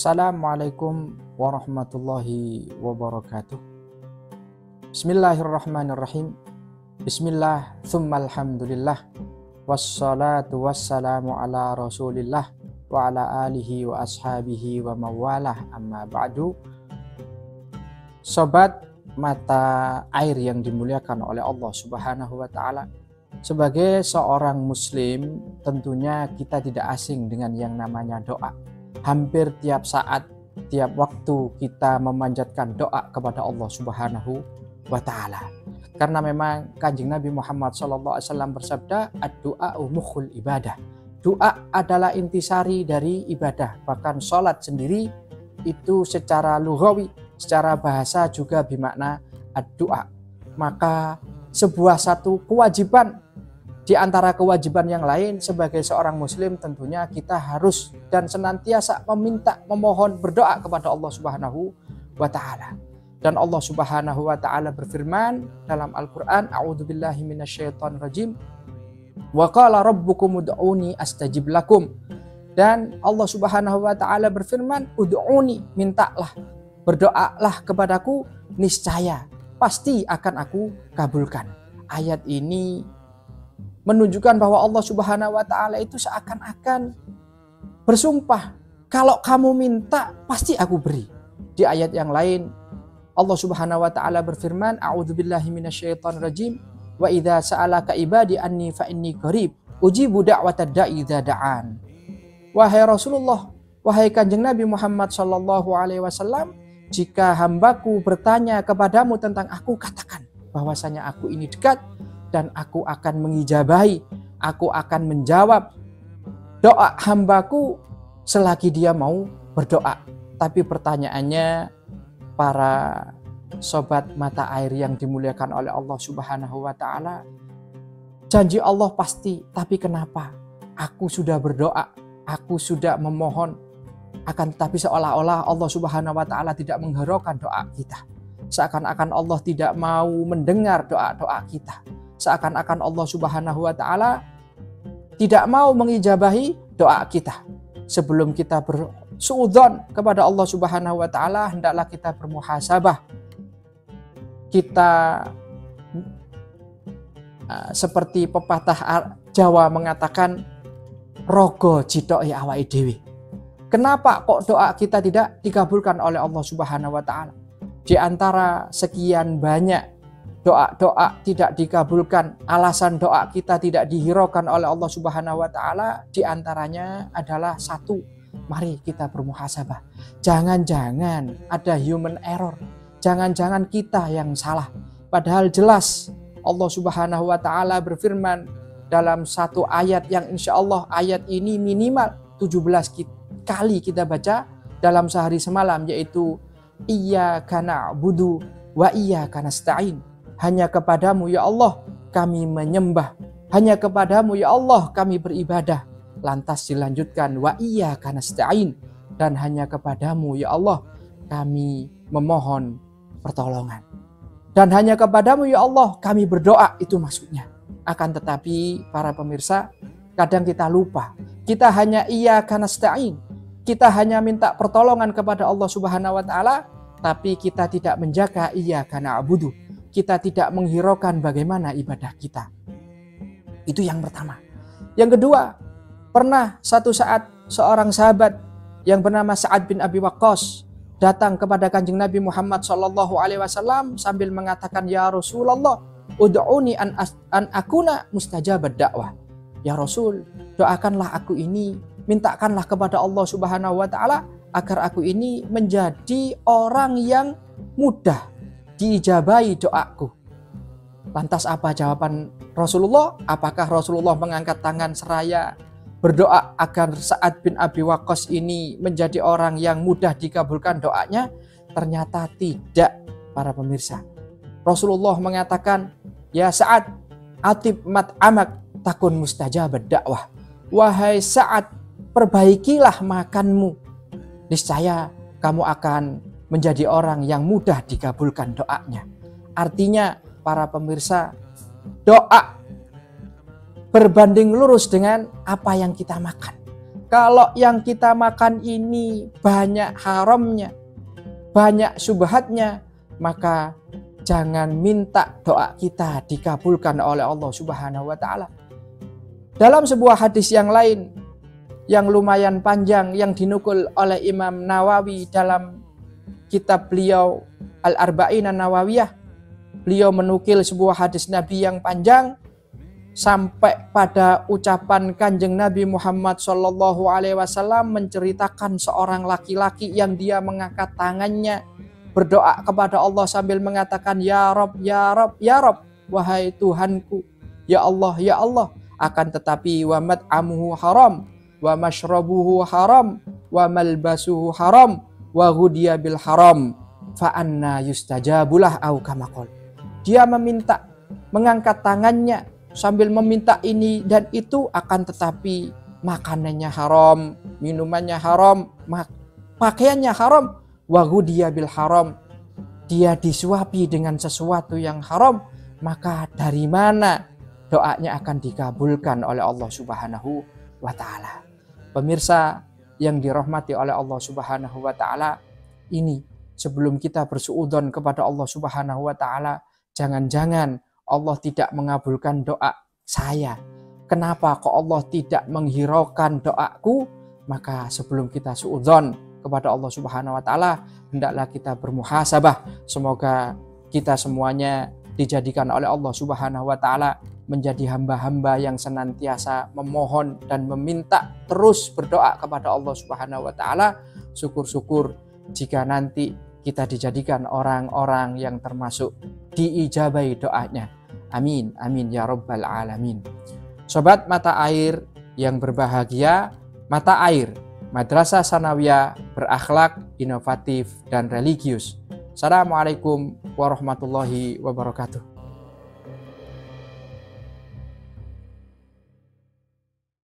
Assalamualaikum warahmatullahi wabarakatuh. Bismillahirrahmanirrahim. Bismillah, thumma alhamdulillah. Wassalatu wassalamu ala rasulillah wa ala alihi wa ashabihi wa mawalah, amma ba'du. Sobat mata air yang dimuliakan oleh Allah Subhanahu wa ta'ala, sebagai seorang muslim tentunya kita tidak asing dengan yang namanya doa. Hampir tiap saat, tiap waktu kita memanjatkan doa kepada Allah Subhanahu wa ta'ala. Karena memang Kanjeng Nabi Muhammad SAW bersabda, ad-du'a'u mukhul ibadah. Doa adalah intisari dari ibadah. Bahkan sholat sendiri itu secara lughawi, secara bahasa juga bermakna ad-du'a. Maka sebuah satu kewajiban di antara kewajiban yang lain sebagai seorang muslim, tentunya kita harus dan senantiasa meminta, memohon, berdoa kepada Allah Subhanahu wa ta'ala. Dan Allah Subhanahu wa ta'ala berfirman dalam Al-Quran, a'udzubillahi minasyaitonir rajim, wa qala rabbukum ud'uni astajib lakum. Dan Allah Subhanahu wa ta'ala berfirman, ud'uni, mintalah, berdoalah kepadaku, niscaya pasti akan aku kabulkan. Ayat ini menunjukkan bahwa Allah Subhanahu wa ta'ala itu seakan-akan bersumpah, kalau kamu minta pasti aku beri. Di ayat yang lain Allah Subhanahu wa ta'ala berfirman, a'udzubillahi minasyaitonir rajim, wa idza sa'alaka ibadi anni fa inni qarib ujibu da'watad da'i idza da'an. Wahai Rasulullah, wahai Kanjeng Nabi Muhammad sallallahu alaihi wasallam, jika hambaku bertanya kepadamu tentang aku, katakan bahwasanya aku ini dekat dan aku akan mengijabahi, aku akan menjawab doa hambaku selagi dia mau berdoa. Tapi pertanyaannya, para sobat mata air yang dimuliakan oleh Allah Subhanahu wa ta'ala, janji Allah pasti, tapi kenapa aku sudah berdoa, aku sudah memohon, akan tetapi seolah-olah Allah Subhanahu wa ta'ala tidak menghiraukan doa kita. Seakan-akan Allah tidak mau mendengar doa-doa kita. Seakan-akan Allah Subhanahu wa ta'ala tidak mau mengijabahi doa kita. Sebelum kita bersuudzon kepada Allah Subhanahu wa ta'ala, hendaklah kita bermuhasabah. Kita seperti pepatah Jawa mengatakan, rogo jidoki awake dhewe. Kenapa kok doa kita tidak dikabulkan oleh Allah Subhanahu wa ta'ala? Di antara sekian banyak doa-doa tidak dikabulkan, alasan doa kita tidak dihiraukan oleh Allah Subhanahu wa ta'ala, di antaranya adalah satu, mari kita bermuhasabah. Jangan-jangan ada human error, jangan-jangan kita yang salah. Padahal jelas Allah Subhanahu wa ta'ala berfirman dalam satu ayat yang insya Allah ayat ini minimal 17 kali kita baca dalam sehari semalam, yaitu iyyaka na'budu wa iyyaka nasta'in. Hanya kepadamu ya Allah kami menyembah, hanya kepadamu ya Allah kami beribadah. Lantas dilanjutkan wa iyyaka nasta'in, dan hanya kepadamu ya Allah kami memohon pertolongan. Dan hanya kepadamu ya Allah kami berdoa, itu maksudnya. Akan tetapi para pemirsa, kadang kita lupa. Kita hanya iyyaka nasta'in, kita hanya minta pertolongan kepada Allah Subhanahu wa ta'ala, tapi kita tidak menjaga iyyaka na'budu. Kita tidak menghiraukan bagaimana ibadah kita. Itu yang pertama. Yang kedua, pernah satu saat seorang sahabat yang bernama Sa'ad bin Abi Waqqas datang kepada Kanjeng Nabi Muhammad SAW sambil mengatakan, ya Rasulullah, ud'uni an akuna mustajabad dakwah. Ya Rasul, doakanlah aku ini, mintakanlah kepada Allah Subhanahu wa ta'ala agar aku ini menjadi orang yang mudah diijabahi doaku. Lantas apa jawaban Rasulullah? Apakah Rasulullah mengangkat tangan seraya berdoa agar Sa'ad bin Abi Waqqas ini menjadi orang yang mudah dikabulkan doanya? Ternyata tidak, para pemirsa. Rasulullah mengatakan, ya Sa'ad, atib mat'amak takun mustajabad dakwah. Wahai Sa'ad, perbaikilah makanmu, niscaya kamu akan menjadi orang yang mudah dikabulkan doanya. Artinya para pemirsa, doa berbanding lurus dengan apa yang kita makan. Kalau yang kita makan ini banyak haramnya, banyak syubhatnya, maka jangan minta doa kita dikabulkan oleh Allah Subhanahu wa taala. Dalam sebuah hadis yang lain yang lumayan panjang yang dinukul oleh Imam Nawawi dalam kitab beliau Al-Arba'in An-Nawawiyah, beliau menukil sebuah hadis Nabi yang panjang sampai pada ucapan Kanjeng Nabi Muhammad SAW menceritakan seorang laki-laki yang dia mengangkat tangannya berdoa kepada Allah sambil mengatakan, Ya Rob, Ya Rob, Ya Rob, wahai Tuhanku, Ya Allah, Ya Allah. Akan tetapi wa mat'amuhu haram, wa mashrabuhu haram, wa malbasuhu haram, wa ghudiya bil haram, fa anna yustajabulah au kama qala. Dia meminta, mengangkat tangannya sambil meminta ini dan itu, akan tetapi makanannya haram, minumannya haram, pakaiannya haram, wa ghudiya bil haram, dia disuapi dengan sesuatu yang haram, maka dari mana doanya akan dikabulkan oleh Allah Subhanahu wa taala. Pemirsa yang dirahmati oleh Allah Subhanahu wa taala, ini sebelum kita bersuudzon kepada Allah Subhanahu wa taala, jangan-jangan Allah tidak mengabulkan doa saya. Kenapa kok Allah tidak menghiraukan doaku? Maka sebelum kita suudzon kepada Allah Subhanahu wa taala, hendaklah kita bermuhasabah. Semoga kita semuanya dijadikan oleh Allah Subhanahu wa taala menjadi hamba-hamba yang senantiasa memohon dan meminta, terus berdoa kepada Allah Subhanahu wa taala. Syukur-syukur jika nanti kita dijadikan orang-orang yang termasuk diijabai doanya. Amin, amin ya rabbal alamin. Sobat mata air yang berbahagia, mata air Madrasah Sanawiyah berakhlak, inovatif dan religius. Assalamualaikum warahmatullahi wabarakatuh.